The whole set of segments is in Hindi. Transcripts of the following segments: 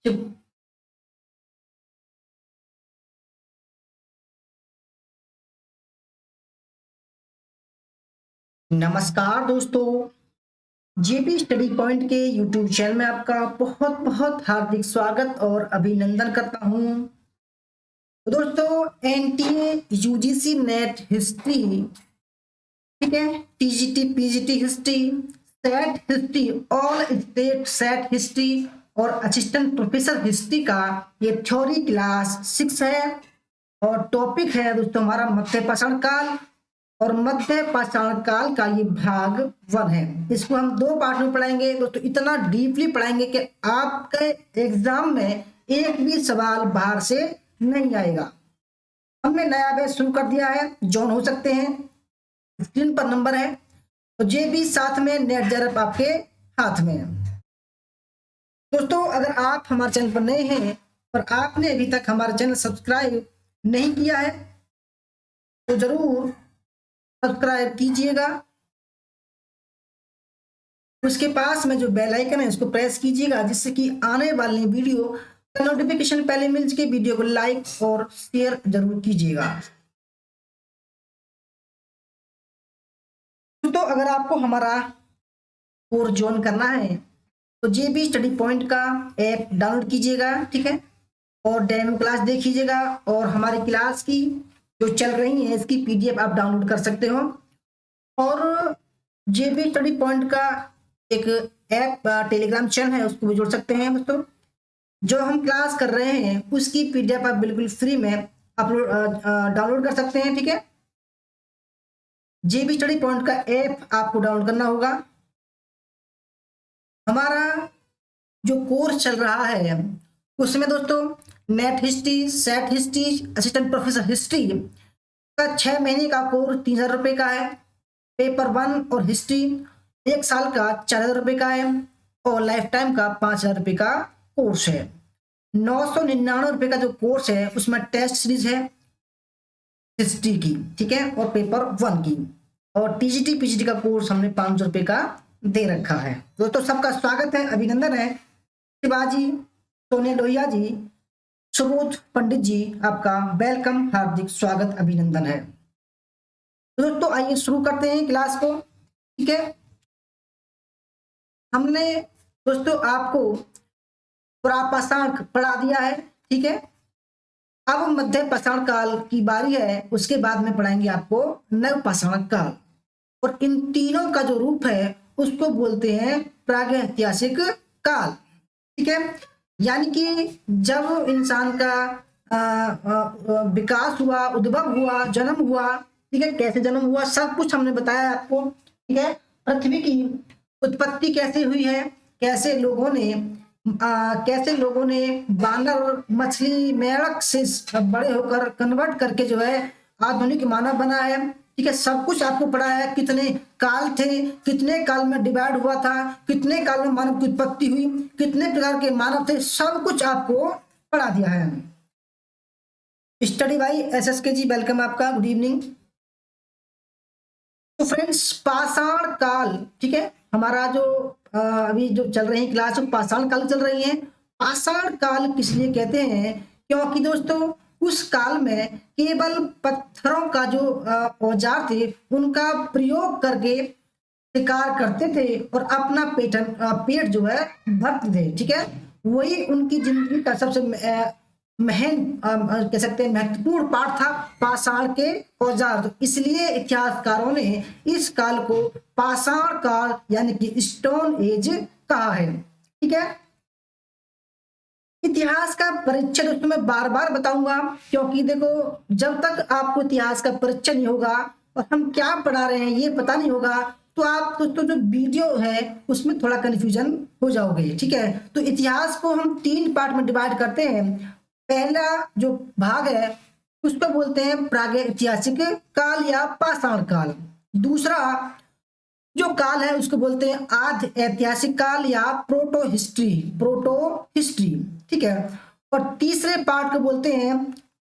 चुप। नमस्कार दोस्तों, जेपी स्टडी पॉइंट के यूट्यूब चैनल में आपका बहुत बहुत हार्दिक स्वागत और अभिनंदन करता हूं। तो दोस्तों, एनटीए यूजीसी नेट हिस्ट्री, ठीक है, TGT PGT history, set history, all state set history और असिस्टेंट प्रोफेसर हिस्ट्री का ये थ्योरी क्लास 6 है। और टॉपिक है दोस्तों हमारा मध्य पाषाण काल, और मध्य पाषाण काल का ये भाग 1 है। इसको हम 2 पार्ट में पढ़ाएंगे दोस्तों। इतना डीपली पढ़ाएंगे कि आपके एग्जाम में एक भी सवाल बाहर से नहीं आएगा। हमने नया बैच शुरू कर दिया है, ज्वाइन हो सकते हैं, स्क्रीन पर नंबर है। तो ये भी साथ में नेट जरप आपके हाथ में है। दोस्तों, अगर आप हमारे चैनल पर नए हैं और आपने अभी तक हमारा चैनल सब्सक्राइब नहीं किया है तो जरूर सब्सक्राइब कीजिएगा। उसके पास में जो बेल आइकन है उसको प्रेस कीजिएगा, जिससे कि आने वाली वीडियो का नोटिफिकेशन पहले मिल सके। वीडियो को लाइक और शेयर जरूर कीजिएगा। तो अगर आपको हमारा कोर्स ज्वाइन करना है तो जेबी स्टडी पॉइंट का ऐप डाउनलोड कीजिएगा, ठीक है, और डेमो क्लास देखिएगा। और हमारी क्लास की जो चल रही है इसकी पीडीएफ आप डाउनलोड कर सकते हो। और जेबी स्टडी पॉइंट का एक ऐप टेलीग्राम चैनल है, उसको भी जोड़ सकते हैं दोस्तों। जो हम क्लास कर रहे हैं उसकी पीडीएफ आप बिल्कुल फ्री में अपलोड डाउनलोड कर सकते हैं, ठीक है। जेबी स्टडी पॉइंट का ऐप आपको डाउनलोड करना होगा। हमारा जो कोर्स चल रहा है उसमें दोस्तों net history, set history, assistant professor history का 6 महीने का कोर्स 3000 रुपये का है। पेपर 1 और हिस्ट्री 1 साल का 4000 रुपये का है। और लाइफ टाइम का 5000 रुपये का कोर्स है। 999 रुपये का जो कोर्स है उसमें टेस्ट सीरीज है हिस्ट्री की, ठीक है, और पेपर 1 की। और टीजीटी पीजीटी का कोर्स हमने 500 रुपये का दे रखा है। दोस्तों, सबका स्वागत है, अभिनंदन है। शिवाजी, सोनिया लोहिया जी, सुबोध पंडित जी, आपका वेलकम, हार्दिक स्वागत, अभिनंदन है। दोस्तों, आइए शुरू करते हैं क्लास को, ठीक है। हमने दोस्तों आपको पुरापाषाण पढ़ा दिया है, ठीक है। अब मध्य पाषाण काल की बारी है, उसके बाद में पढ़ाएंगे आपको नव पाषाण काल। और इन तीनों का जो रूप है उसको बोलते हैं प्रागैतिहासिक काल, ठीक है। यानी कि जब इंसान का विकास हुआ, उद्भव हुआ, जन्म हुआ, ठीक है, कैसे जन्म हुआ सब कुछ हमने बताया आपको, ठीक है। पृथ्वी की उत्पत्ति कैसे हुई है, कैसे लोगों ने बानर, मछली, मेढक से बड़े होकर कन्वर्ट करके जो है आधुनिक मानव बना है, ठीक है। सब कुछ आपको पढ़ा है। कितने काल थे, कितने काल में डिवाइड हुआ था, कितने काल में मानव की उत्पत्ति हुई, कितने प्रकार के मानव थे, सब कुछ आपको पढ़ा दिया है। Study by SSK ji, welcome आपका, गुड इवनिंग। तो फ्रेंड्स, पाषाण काल, ठीक है, हमारा जो अभी जो चल रही क्लास पाषाण काल चल रही है। पाषाण काल किस लिए कहते हैं? क्योंकि दोस्तों उस काल में केवल पत्थरों का जो औजार थे उनका प्रयोग करके शिकार करते थे और अपना पेट जो है भरते थे, ठीक है। वही उनकी जिंदगी का सबसे कह सकते हैं महत्वपूर्ण पार्ट था, पाषाण के औजार। तो इसलिए इतिहासकारों ने इस काल को पाषाण काल यानी कि स्टोन एज कहा है, ठीक है। इतिहास का परिचय दोस्तों मैं बार बार बताऊंगा, क्योंकि देखो जब तक आपको इतिहास का परिचय नहीं होगा और हम क्या पढ़ा रहे हैं ये पता नहीं होगा तो आप दोस्तों जो वीडियो है उसमें थोड़ा कंफ्यूजन हो जाओगे, ठीक है। तो इतिहास को हम 3 पार्ट में डिवाइड करते हैं। पहला जो भाग है उसको बोलते हैं प्रागैतिहासिक काल या पाषाण काल। दूसरा जो काल है उसको बोलते हैं आद्य ऐतिहासिक काल या प्रोटो हिस्ट्री, ठीक है। और तीसरे पार्ट को बोलते हैं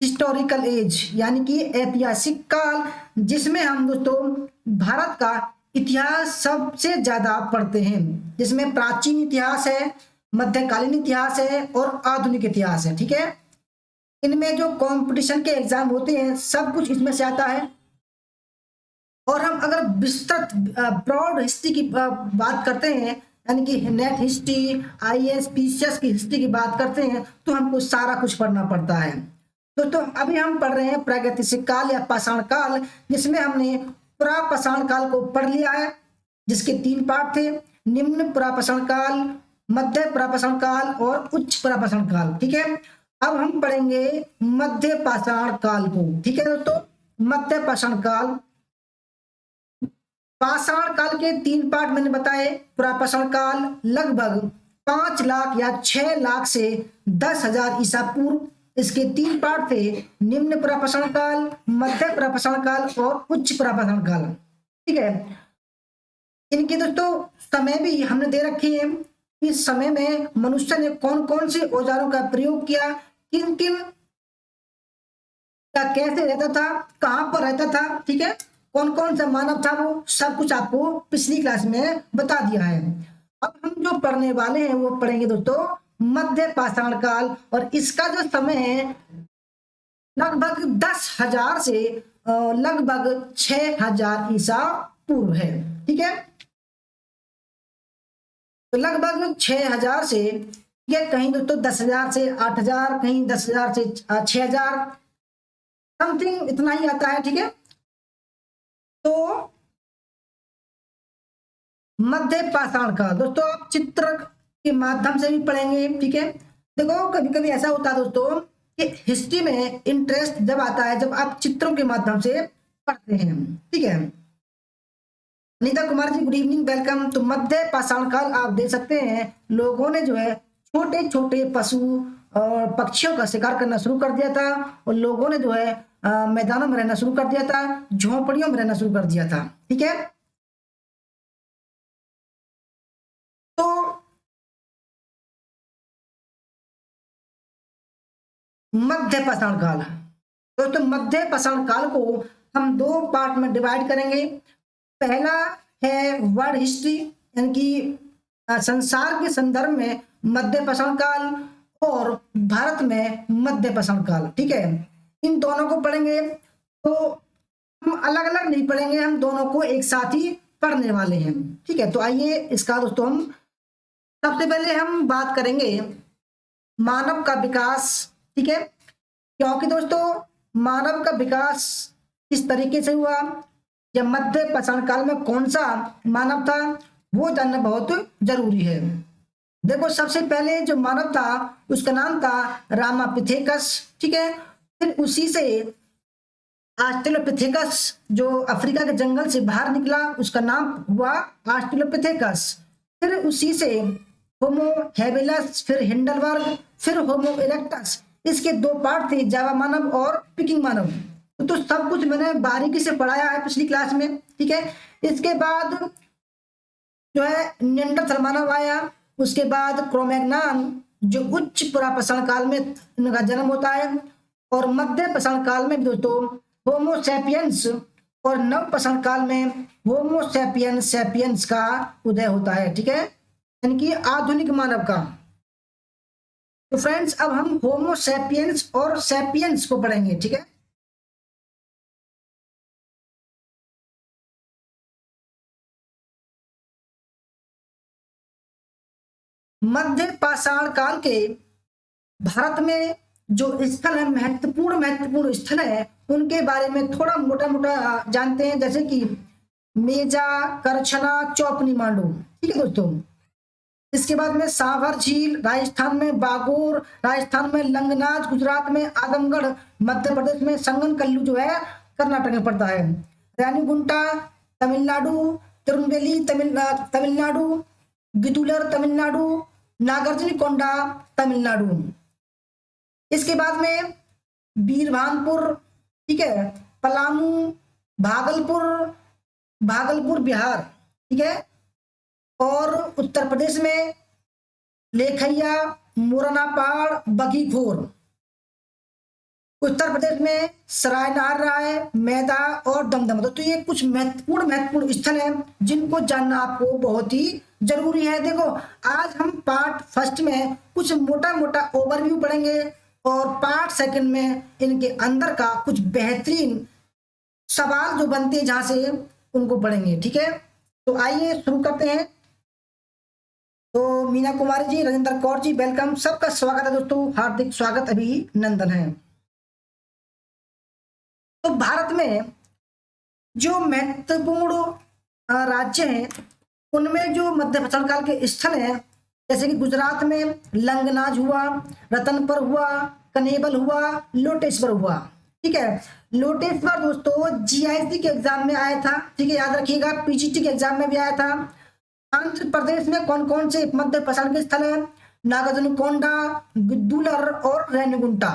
हिस्टोरिकल एज यानी कि ऐतिहासिक काल, जिसमें हम दोस्तों भारत का इतिहास सबसे ज्यादा पढ़ते हैं, जिसमें प्राचीन इतिहास है, मध्यकालीन इतिहास है और आधुनिक इतिहास है। ठीक है, इनमें जो कंपटीशन के एग्जाम होते हैं सब कुछ इसमें से आता है। और हम अगर विस्तृत ब्रॉड हिस्ट्री की बात करते हैं, यानी कि नेट हिस्ट्री, आईएएस पीसीएस की हिस्ट्री की बात करते हैं, तो हमको सारा कुछ पढ़ना पड़ता है। तो अभी हम पढ़ रहे हैं प्रागैतिहासिक काल या पाषाण काल, जिसमें हमने पुरापाषाण काल को पढ़ लिया है, जिसके 3 पार्ट थे, निम्न पुरापाषाण काल, मध्य पुरापाषाण काल और उच्च पुरापाषाण काल। ठीक है, अब हम पढ़ेंगे मध्य पाषाण काल को। ठीक है दोस्तों, मध्य पाषाण काल। पाषाण काल के 3 पार्ट मैंने बताए। पुरापाषाण काल लगभग 5 लाख या 6 लाख से 10,000 ईसा पूर्व, इसके 3 पार्ट थे, निम्न पुरापाषाण काल, मध्य पुरापाषाण काल और उच्च पुरापाषाण काल। ठीक है, इनके दोस्तों समय भी हमने दे रखी है। इस समय में मनुष्य ने कौन कौन से औजारों का प्रयोग किया, किन किन का कैसे रहता था, कहां पर रहता था, ठीक है, कौन कौन सा मानव था, वो सब कुछ आपको पिछली क्लास में बता दिया है। अब हम जो पढ़ने वाले हैं वो पढ़ेंगे दोस्तों मध्य पाषाण काल, और इसका जो समय है लगभग 10,000 से लगभग 6,000 ईसा पूर्व है। ठीक है, तो लगभग 6,000 से, ये कहीं दोस्तों 10,000 से 8,000, कहीं 10,000 से 6,000, समथिंग इतना ही आता है। ठीक है, तो मध्य पाषाण काल दोस्तों आप चित्र के माध्यम से भी पढ़ेंगे। ठीक है, देखो कभी कभी ऐसा होता है दोस्तों कि हिस्ट्री में इंटरेस्ट जब आता है जब आप चित्रों के माध्यम से पढ़ते हैं। ठीक है, Anita Kumar ji good evening, welcome. तो मध्य पाषाण काल आप देख सकते हैं लोगों ने जो है छोटे छोटे पशु और पक्षियों का शिकार करना शुरू कर दिया था, और लोगों ने जो है मैदानों में रहना शुरू कर दिया था, झोंपड़ियों में रहना शुरू कर दिया था। ठीक है, तो मध्य पाषाण काल दोस्तों, मध्य पाषाण काल को हम 2 पार्ट में डिवाइड करेंगे। पहला है वर्ल्ड हिस्ट्री, यानी कि संसार के संदर्भ में मध्य पाषाण काल, और भारत में मध्य पाषाण काल। ठीक है, इन दोनों को पढ़ेंगे, तो हम अलग अलग नहीं पढ़ेंगे, हम दोनों को एक साथ ही पढ़ने वाले हैं। ठीक है, तो आइए इसका दोस्तों हम सबसे पहले हम बात करेंगे मानव का विकास। ठीक है, क्योंकि दोस्तों मानव का विकास किस तरीके से हुआ या मध्य पाषाण काल में कौन सा मानव था वो जानना बहुत जरूरी है। देखो सबसे पहले जो मानव था उसका नाम था रामापिथेकस। ठीक है, फिर उसी से ऑस्ट्रेलोपिथेकस जो अफ्रीका के जंगल से बाहर निकला उसका नाम हुआ ऑस्ट्रेलोपिथेकस। फिर उसी से होमो हेबिलस, फिर हिंडलबर्ग, फिर होमो इरेक्टस। इसके 2 पार्ट थे, जावा मानव और पिकिंग मानव। तो सब कुछ मैंने बारीकी से पढ़ाया है पिछली क्लास में। ठीक है, इसके बाद जो है निएंडरथल मानव आया, उसके बाद क्रोमैग्नॉन जो उच्च पुरापाषाण काल में इनका जन्म होता है, और मध्य पाषाण काल में दोस्तों होमो सैपियंस, और नव पाषाण काल में होमो सैपियंस सैपियंस का उदय होता है। ठीक है, यानी कि आधुनिक मानव का। तो फ्रेंड्स अब हम होमो सैपियंस और सैपियंस को पढ़ेंगे। ठीक है, मध्य पाषाण काल के भारत में जो स्थल है, महत्वपूर्ण स्थल है, उनके बारे में थोड़ा मोटा मोटा जानते हैं, जैसे कि मेजा, करछना, चौपनी, मांडू। ठीक है दोस्तों, इसके बाद में सांभर झील राजस्थान में, बागोर राजस्थान में, लंगनाज गुजरात में, आदमगढ़ मध्य प्रदेश में, संगन कल्लू जो है कर्नाटक में पड़ता है, रेणीगुंटा तमिलनाडु, तिरुनेलवेली तमिलनाडु, गिदुलर तमिलनाडु, नागार्जुनकोंडा तमिलनाडु। इसके बाद में बीरभानपुर, ठीक है, पलामू, भागलपुर, बिहार। ठीक है, और उत्तर प्रदेश में लेखैया, मुरैना पहाड़, बगीखोर। उत्तर प्रदेश में सरायनार राय, मैदा और दमदम। तो ये कुछ महत्वपूर्ण स्थल हैं जिनको जानना आपको बहुत ही जरूरी है। देखो, आज हम पार्ट फर्स्ट में कुछ मोटा मोटा ओवरव्यू पढ़ेंगे और पार्ट सेकंड में इनके अंदर का कुछ बेहतरीन सवाल जो बनते हैं जहां से उनको पढ़ेंगे। ठीक है, तो आइए शुरू करते हैं। तो मीना कुमारी जी, राजेंद्र कौर जी, वेलकम, सबका स्वागत है दोस्तों, हार्दिक स्वागत, अभिनंदन है। तो भारत में जो महत्वपूर्ण राज्य हैं उनमें जो मध्य प्रचल काल के स्थल हैं, जैसे कि गुजरात में लंगनाज हुआ, रतनपुर हुआ, कनेबल हुआ, लोटेश्वर हुआ। ठीक है, लोटेश्वर दोस्तों जीआईसी के एग्जाम में आया था। ठीक है, याद रखिएगा, पीजीटी के एग्जाम में भी आया था। आंध्र प्रदेश में कौन कौन से मध्य प्रसारण के स्थल है? नागार्जुनकोंडा, गिद्धलूर और रेणिगुंटा।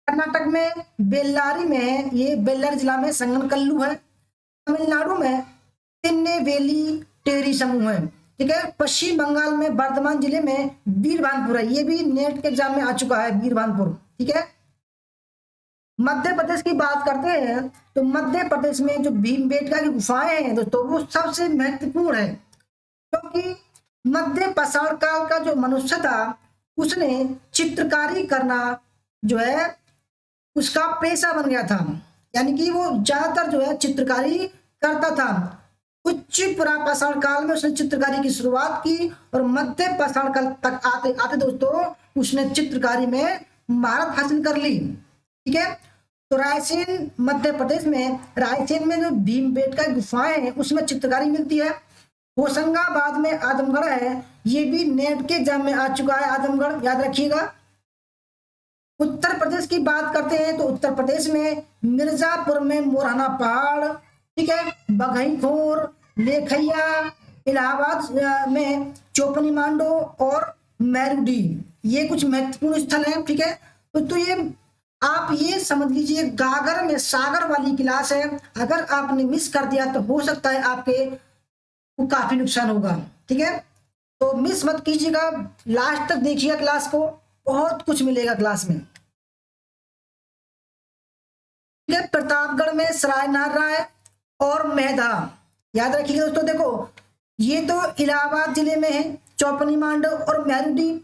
कर्नाटक में बेल्लारी में है, ये बेल्लारी जिला में संगनकल्लू है। तमिलनाडु में तिन्नेवेली टेरी समूह है। ठीक है, पश्चिम बंगाल में बर्धमान जिले में वीरभानपुर है, ये भी नेट के एग्जाम में आ चुका है, वीरभानपुर। ठीक है, मध्य प्रदेश की बात करते हैं तो मध्य प्रदेश में जो भीमबेटका की गुफाएं हैं दोस्तों वो सबसे महत्वपूर्ण है, क्योंकि मध्य पाषाण काल का जो मनुष्य था उसने चित्रकारी करना जो है उसका पेशा बन गया था, यानी कि वो ज्यादातर जो है चित्रकारी करता था। उच्च पुरापाषाण काल में उसने चित्रकारी की शुरुआत की और मध्य पाषाण काल तक आते आते दोस्तों उसने चित्रकारी में महारत हासिल कर ली। ठीक है, तो रायसेन मध्य प्रदेश में, रायसेन में जो भीमबेटका गुफाएं हैं उसमें चित्रकारी मिलती है। होशंगाबाद में आजमगढ़ है, ये भी नेट के एग्जाम में आ चुका है, आजमगढ़, याद रखिएगा। उत्तर प्रदेश की बात करते हैं तो उत्तर प्रदेश में मिर्जापुर में मोरहाना पहाड़, ठीक है, बघईखोर, लेखैया, इलाहाबाद में चौपनी मांडो और मैरूडी, ये कुछ महत्वपूर्ण स्थल हैं। ठीक है, तो ये आप ये समझ लीजिए गागर में सागर वाली क्लास है, अगर आपने मिस कर दिया तो हो सकता है आपके को काफी नुकसान होगा। ठीक है, तो मिस मत कीजिएगा, लास्ट तक देखिएगा क्लास को, बहुत कुछ मिलेगा क्लास में। ठीक है, प्रतापगढ़ में सराय नारायण और मेधा, याद रखिएगा दोस्तों। देखो, ये तो इलाहाबाद जिले में है, चौपनी मांडव और मैरूडी,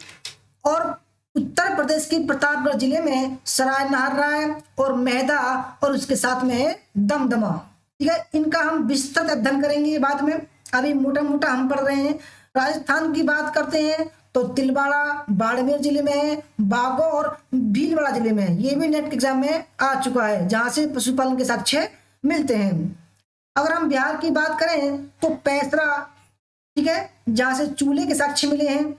और उत्तर प्रदेश की प्रतापगढ़ जिले में सराय नारायण और मेधा और उसके साथ में दमदमा। ठीक है, इनका हम विस्तृत अध्ययन करेंगे बाद में, अभी मोटा मोटा हम पढ़ रहे हैं। राजस्थान की बात करते हैं तो तिलवाड़ा बाड़मेर जिले में है, बागौर भीलवाड़ा जिले में है, ये भी नेट एग्जाम में आ चुका है, जहां से पशुपालन के साक्ष्य मिलते हैं। अगर हम बिहार की बात करें तो पैसरा, ठीक है, जहां से चूल्हे के साक्ष्य मिले हैं।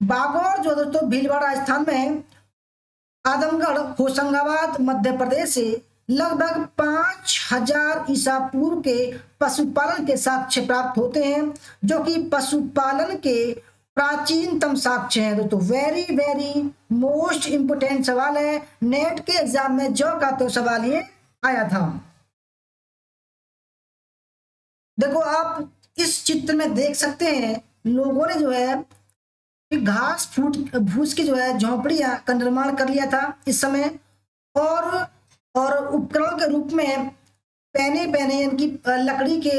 बागौर जो दोस्तों भीलवाड़ा राजस्थान में है। आदमगढ़ होशंगाबाद मध्य प्रदेश से लगभग 5000 ईसा पूर्व के पशुपालन के साक्ष्य प्राप्त होते हैं, जो कि पशुपालन के प्राचीनतम साक्ष्य हैं दोस्तों। वेरी वेरी मोस्ट इंपोर्टेंट सवाल है, नेट के एग्जाम में जो का तो सवाल ये आया था। देखो, आप इस चित्र में देख सकते हैं लोगों ने जो है घास फूट भूस की जो है झोपड़ियां का निर्माण कर लिया था इस समय, और उपकरण के रूप में पैने यानी लकड़ी के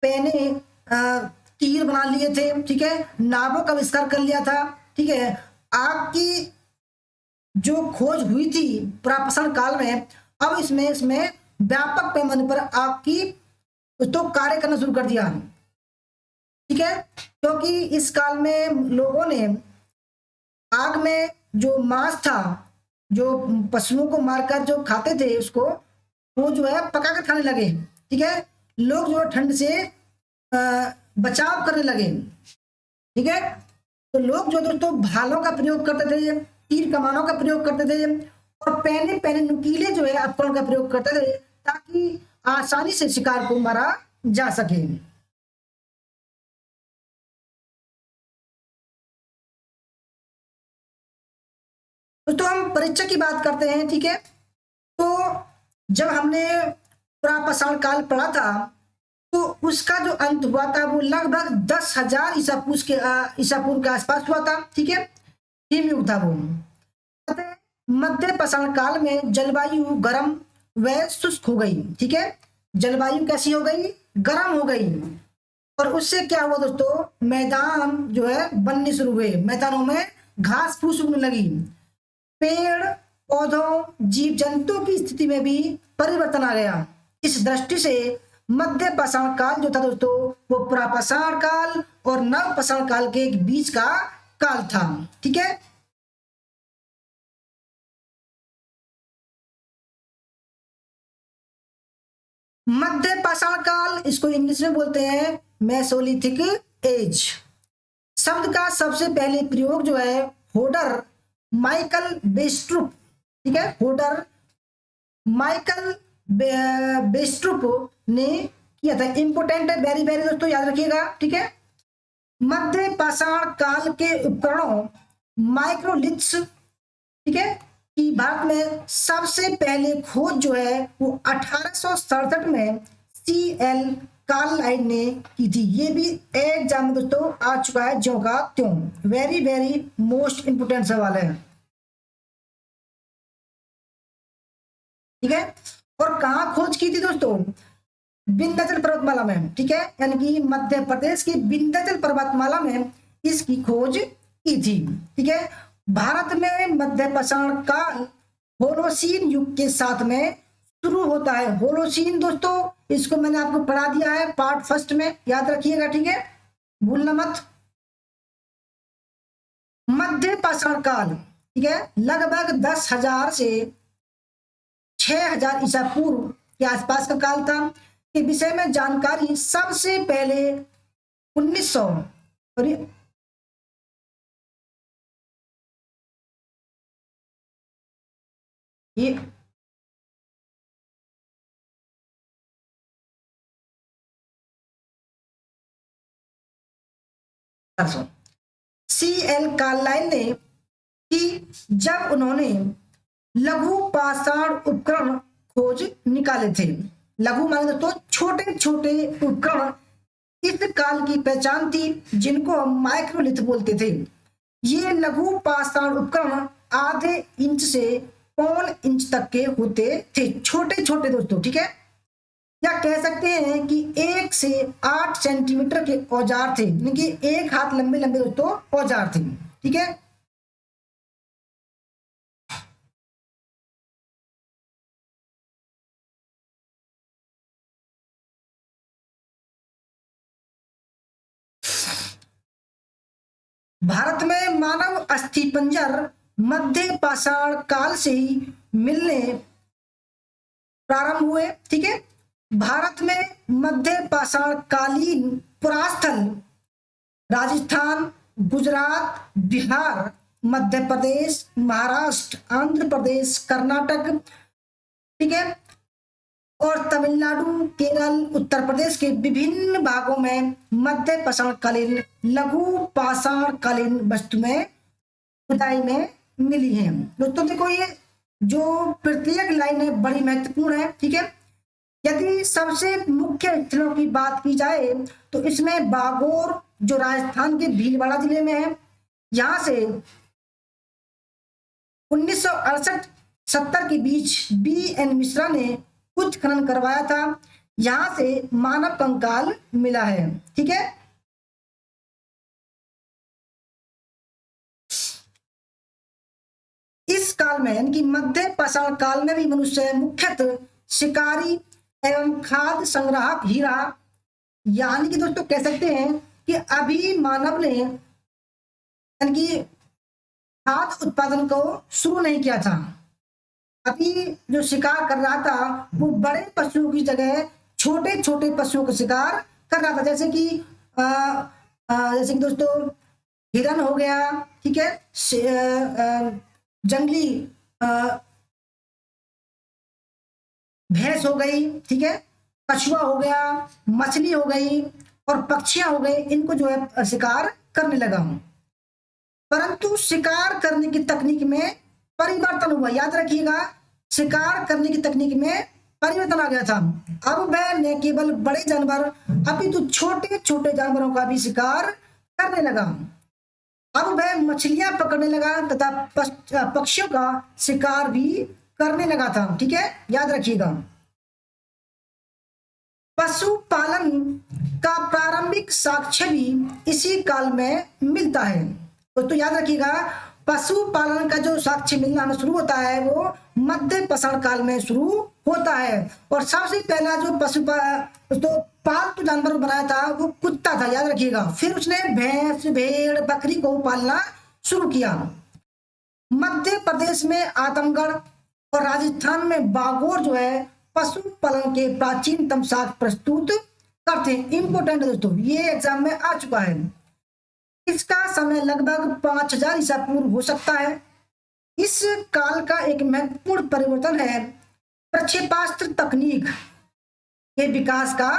पैने तीर बना लिए थे। ठीक है, नावों का आविष्कार कर लिया था। ठीक है, आग की जो खोज हुई थी प्रापाषाण काल में, अब इसमें व्यापक पैमाने पर आग की तो कार्य करना शुरू कर दिया। ठीक है, क्योंकि इस काल में लोगों ने आग में जो मांस था, जो पशुओं को मारकर जो खाते थे उसको, वो जो है पका कर खाने लगे। ठीक है, लोग जो ठंड से बचाव करने लगे। ठीक है, तो लोग जो दोस्तों भालों का प्रयोग करते थे, तीर कमानों का प्रयोग करते थे और पैने नुकीले जो है उपकरण का प्रयोग करते थे, ताकि आसानी से शिकार को मारा जा सके। तो हम परीक्षा की बात करते हैं। ठीक है, तो जब हमने प्रापाषाण काल पढ़ा था तो उसका जो अंत हुआ था वो लगभग 10,000 ईसा पूर्व के आसपास हुआ था। ठीक है, हिमयुग था वो। मध्य पाषाण काल में जलवायु गर्म व शुष्क हो गई। ठीक है, जलवायु कैसी हो गई? गर्म हो गई और उससे क्या हुआ दोस्तों, मैदान जो है बनने शुरू हुए, मैदानों में घास फूस उगने लगी, पेड़ पौधों जीव जंतु की स्थिति में भी परिवर्तन आ गया। इस दृष्टि से मध्य पाषाण काल जो था दोस्तों, वो प्रापाषाण काल और नव पाषाण काल के बीच का काल था। ठीक है, मध्य पाषाण काल, इसको इंग्लिश में बोलते हैं मेसोलिथिक एज। शब्द का सबसे पहले प्रयोग जो है होडर माइकल बेस्ट्रुप, ठीक है, होडर माइकल बेस्ट्रुप ने किया था। इंपोर्टेंट है, वेरी वेरी दोस्तों, याद रखिएगा। ठीक है, मध्य पाषाण काल के उपकरणों माइक्रोलिथ्स, ठीक है, कि भारत में सबसे पहले खोज जो है वो 1867 में CL कार्लाइल ने की थी। ये भी एग्जाम में दोस्तों आ चुका है, ज्यों का त्यों। वेरी वेरी मोस्ट इंपोर्टेंट सवाल है। ठीक है, और कहाँ खोज की थी दोस्तों, विंध्याचल पर्वतमाला में। ठीक है, यानी कि मध्य प्रदेश की विंध्याचल पर्वतमाला में इसकी खोज की थी। ठीक है, भारत में मध्य पाषाण काल होलोसीन युग के साथ में शुरू होता है। होलोसीन दोस्तों, इसको मैंने आपको पढ़ा दिया है पार्ट फर्स्ट में, याद रखिएगा। ठीक है, भूलना मत। मध्य पाषाण काल, ठीक है, लगभग 10,000 से 6,000 ईसा पूर्व के आसपास का काल था। के विषय में जानकारी सबसे पहले 1900 और ये CL कार्लाइल ने कि जब उन्होंने लघु पाषाण उपकरण खोज निकाले थे। लघु माने तो छोटे छोटे उपकरण इस काल की पहचान थी, जिनको हम माइक्रोलिथ बोलते थे। ये लघु पाषाण उपकरण आधे इंच से 1.25 इंच तक के होते थे, छोटे छोटे दोस्तों। ठीक है, या कह सकते हैं कि 1 से 8 सेंटीमीटर के औजार थे, यानी कि 1 हाथ लंबे लंबे दोस्तों औजार थे। ठीक है, भारत में मानव अस्थिपंजर मध्य पाषाण काल से ही मिलने प्रारंभ हुए। ठीक है, भारत में मध्य पाषाण कालीन पुरास्थल राजस्थान, गुजरात, बिहार, मध्य प्रदेश, महाराष्ट्र, आंध्र प्रदेश, कर्नाटक, ठीक है, और तमिलनाडु, केरल, उत्तर प्रदेश के विभिन्न भागों में मध्य पाषाण कालीन लघु पाषाण कालीन वस्तुएं खुदाई में मिली हैं। दोस्तों देखो, ये जो प्रत्येक लाइन है बड़ी महत्वपूर्ण है। ठीक है, यदि सबसे मुख्य स्थलों की बात की जाए तो इसमें बागोर जो राजस्थान के भीलवाड़ा जिले में है, यहां से 1968-70 के बीच BN मिश्रा ने कुछ खनन करवाया था। यहां से मानव कंकाल मिला है। ठीक है, इस काल में यानी कि मध्य पाषाण काल में भी मनुष्य मुख्यतः शिकारी एवं खाद्य संग्राहक ही रहा। यानी कि दोस्तों कह सकते हैं कि अभी मानव ने यानी कि खाद्य उत्पादन को शुरू नहीं किया था। अभी जो शिकार कर रहा था वो बड़े पशुओं की जगह छोटे छोटे पशुओं का शिकार कर रहा था, जैसे कि दोस्तों हिरन हो गया। ठीक है, जंगली भैंस हो गई। ठीक है, कछुआ हो गया, मछली हो गई और पक्षियां हो गई, इनको जो है शिकार करने लगा हूं। परंतु शिकार करने की तकनीक में परिवर्तन हुआ। याद रखिएगा, शिकार करने की तकनीक में परिवर्तन आ गया था। अब वह न केवल बड़े जानवर अपितु छोटे छोटे जानवरों का भी शिकार करने लगा। अब वह मछलियां पकड़ने लगा तथा पक्षियों का शिकार भी करने लगा था। ठीक है, याद रखिएगा। पशुपालन का प्रारंभिक साक्ष्य भी इसी काल में मिलता है। तो याद रखिएगा, पशुपालन का जो साक्ष्य मिलना हमें शुरू होता है वो मध्य पाषाण काल में शुरू होता है। और सबसे पहला जो तो पालतू जानवर बनाया था वो कुत्ता था, याद रखिएगा। फिर उसने भैंस, भेड़, बकरी को पालना शुरू किया। मध्य प्रदेश में आजमगढ़ और राजस्थान में बागोर जो है पशुपालन के प्राचीनतम साक्ष्य प्रस्तुत करते हैं। इंपोर्टेंट दोस्तों, ये एग्जाम में आ चुका है। इसका समय लगभग 5000 ईसा पूर्व हो सकता है। इस काल का एक महत्वपूर्ण परिवर्तन है प्रक्षेपास्त्र तकनीक के विकास का,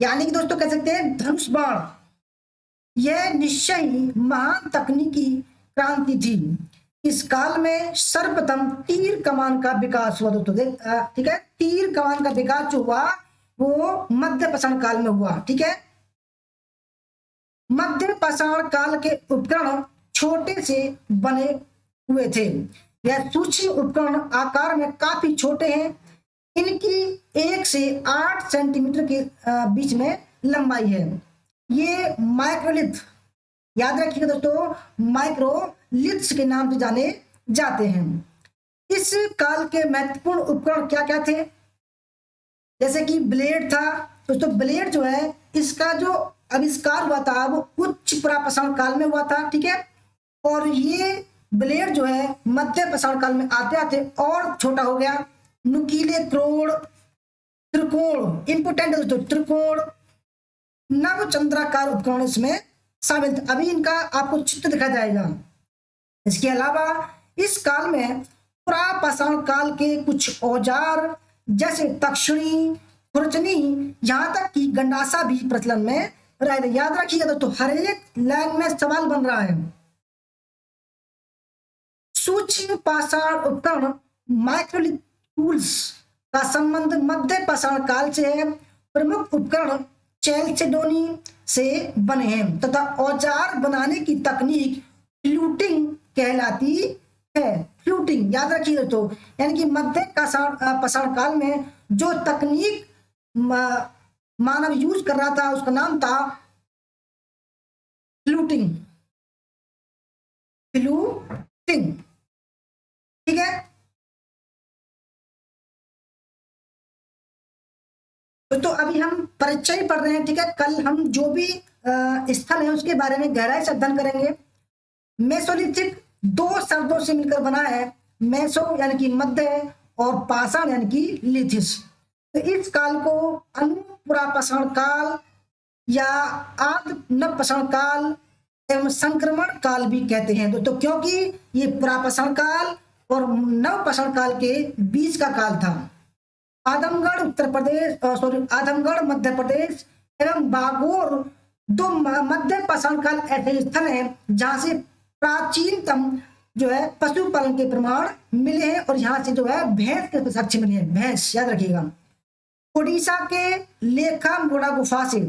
यानी कि दोस्तों कह सकते हैं धनुष बाण। यह निश्चय ही महान तकनीकी क्रांति थी। इस काल में सर्वप्रथम तीर कमान का विकास हुआ दोस्तों, ठीक है। तीर कमान का विकास जो हुआ वो मध्य पाषाण काल में हुआ, ठीक है। मध्य पाषाण काल के उपकरण छोटे से बने हुए थे। यह सूक्ष्म उपकरण आकार में काफी छोटे हैं। इनकी 1 से 8 सेंटीमीटर के बीच में लंबाई है। ये माइक्रोलिथ, याद रखिएगा दोस्तों, माइक्रोलिथ्स के नाम से जाने जाते हैं। इस काल के महत्वपूर्ण उपकरण क्या क्या थे? जैसे कि ब्लेड था दोस्तों। ब्लेड जो है इसका जो आविष्कार हुआ था वो उच्च पुरापाषाण काल में हुआ था, ठीक है। और ये ब्लेड जो है मध्य पाषाण काल में आते आते और छोटा हो गया। नुकीले त्रिकोण, इंपोर्टेंट दोस्तों, त्रिकोण, नवचंद्राकार उपकरण इसमें शामिल थे। अभी इनका आपको चित्र दिखा जाएगा। इसके अलावा इस काल में पुरापाषाण काल के कुछ औजार जैसे तक्षणी, खुरचनी, यहाँ तक कि गंडासा भी प्रचलन में रहे थे। याद रखिएगा दोस्तों, हर एक लाइन में सवाल बन रहा है। सूक्ष्म पाषाण उपकरण माइक्रोलिथ टूल्स का संबंध मध्य पाषाण काल से है। प्रमुख उपकरण चैलसेडोनी से बने हैं तथा औजार बनाने की तकनीक फ्लूटिंग कहलाती है। फ्लूटिंग याद रखिए दोस्तों, यानी कि मध्य पाषाण काल में जो तकनीक मानव यूज कर रहा था उसका नाम था फ्लूटिंग। फ्लूटिंग, ठीक है। तो अभी हम परिचय पढ़ रहे हैं, ठीक है। कल हम जो भी स्थल है उसके बारे में गहराई से अध्ययन करेंगे। मेसोलिथिक 2 शब्दों से मिलकर बना है। मेसो यानी कि मध्य और पाषाण यानी कि लिथिस। तो इस काल को अनुपुरापाषाण काल या आद्य नवपाषाण काल एवं संक्रमण काल भी कहते हैं दोस्तों, क्योंकि ये पुरापाषाण काल और नवपाषाण काल के बीच का काल था। आजमगढ़ उत्तर प्रदेश, आजमगढ़ मध्य प्रदेश एवं बागोर 2 मध्य पाषाण काल ऐसे स्थल हैं जहां से प्राचीनतम जो है पशुपालन के प्रमाण मिले हैं। और यहाँ से जो है भैंस के साक्ष्य मिले हैं, भैंस याद रखिएगा। ओडिशा के लेखामगोड़ा गुफा से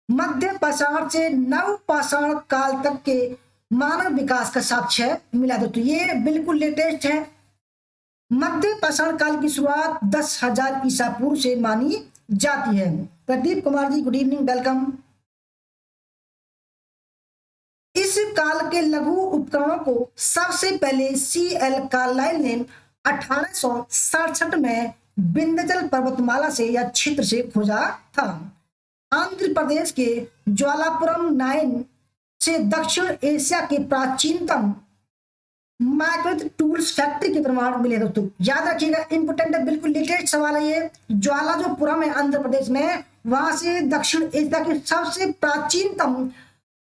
मध्य पाषाण से नव पाषाण काल तक के मानव विकास का साक्ष्य मिला। तो ये बिल्कुल लेटेस्ट है। मध्य पाषाण काल की शुरुआत 10,000 ईसा पूर्व से मानी जाती है। Pradeep Kumar ji, good evening, welcome. इस काल के लघु उपकरणों को सबसे पहले CL कार्लाइल ने 1867 में विंध्याचल पर्वतमाला से या क्षेत्र से खोजा था। आंध्र प्रदेश के ज्वालापुरम 9 से दक्षिण एशिया के प्राचीनतम माइक्रोलिथ टूल्स फैक्ट्री के प्रमाण मिले दोस्तों। याद रखिएगा, इंपोर्टेंट है, बिल्कुल लेटेस्ट सवाल है ये। ज्वाला जो पुरम है आंध्र प्रदेश में, वहां से दक्षिण एशिया के सबसे प्राचीनतम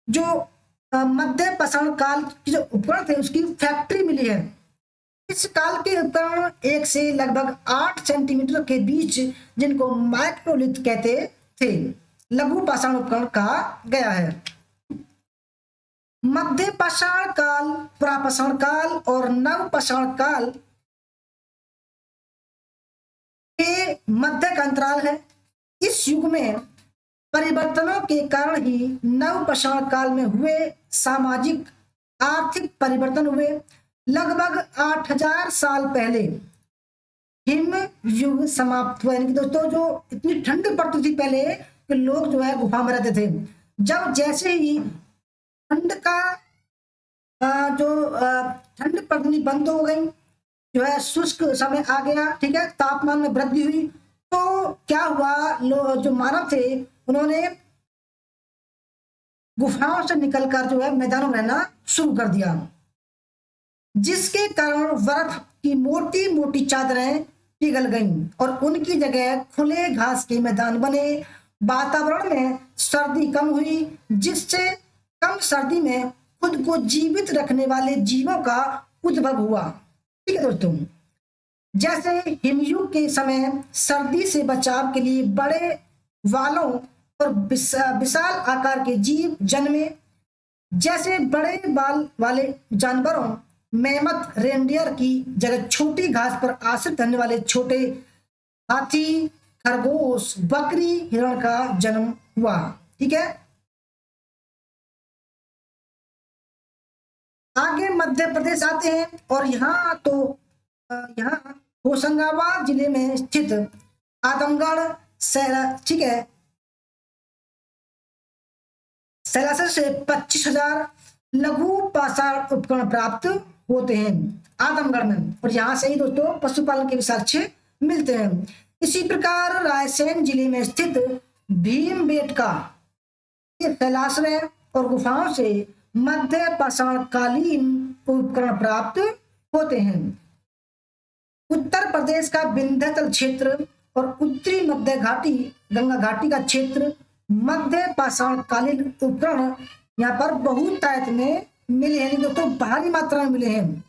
जो मध्य पाषाण काल के जो उपकरण थे उसकी फैक्ट्री मिली है। इस काल के उपकरण 1 से लगभग 8 सेंटीमीटर के बीच, जिनको माइक्रोलिथ कहते थे, लघु पाषाण उपकरण कहा गया है। मध्य पाषाण काल, पुरापाषाण काल और नव पाषाण काल के मध्य का अंतराल है। इस युग में परिवर्तनों के कारण ही नव पाषाण काल में हुए सामाजिक आर्थिक परिवर्तन हुए। लगभग 8000 साल पहले हिम युग समाप्त हुआ। यानी कि दोस्तों जो इतनी ठंड पड़ती थी पहले, कि लोग जो है गुफा में रहते थे। जब जैसे ही ठंड का जो ठंड पड़नी बंद हो गई, जो है शुष्क समय आ गया, ठीक है, तापमान में वृद्धि हुई, तो क्या हुआ, जो मानव थे उन्होंने गुफाओं से निकलकर जो है मैदानों में रहना शुरू कर दिया, जिसके कारण बर्फ की मोटी मोटी चादरें पिघल गईं और उनकी जगह खुले घास के मैदान बने। वातावरण में सर्दी कम हुई, जिससे कम सर्दी में खुद को जीवित रखने वाले जीवों का उद्भव हुआ। ठीक है दोस्तों, जैसे हिमयुग के समय सर्दी से बचाव के लिए बड़े वालों और विशाल आकार के जीव जन्मे, जैसे बड़े बाल वाले जानवरों मेमथ रेनडियर की जगह छोटी घास पर आश्रित रहने वाले छोटे हाथी, खरगोश, बकरी, हिरण का जन्म हुआ। ठीक है, आगे मध्य प्रदेश आते हैं और यहाँ तो यहाँ होशंगाबाद जिले में स्थित आदमगढ़ ठीक है, सैलासर से 25,000 लघु पाषाण उपकरण प्राप्त होते हैं आदमगढ़ में, और यहाँ से ही दोस्तों पशुपालन के भी साक्ष्य मिलते हैं। इसी प्रकार रायसेन जिले में स्थित भीमबेटका के शैलाश्रय और गुफाओं से मध्य पाषाणकालीन उपकरण प्राप्त होते हैं। उत्तर प्रदेश का विंध्याचल क्षेत्र और उत्तरी मध्य घाटी गंगा घाटी का क्षेत्र मध्य पाषाणकालीन उपकरण यहाँ पर बहुतायत में मिले हैं दोस्तों, भारी मात्रा में मिले हैं।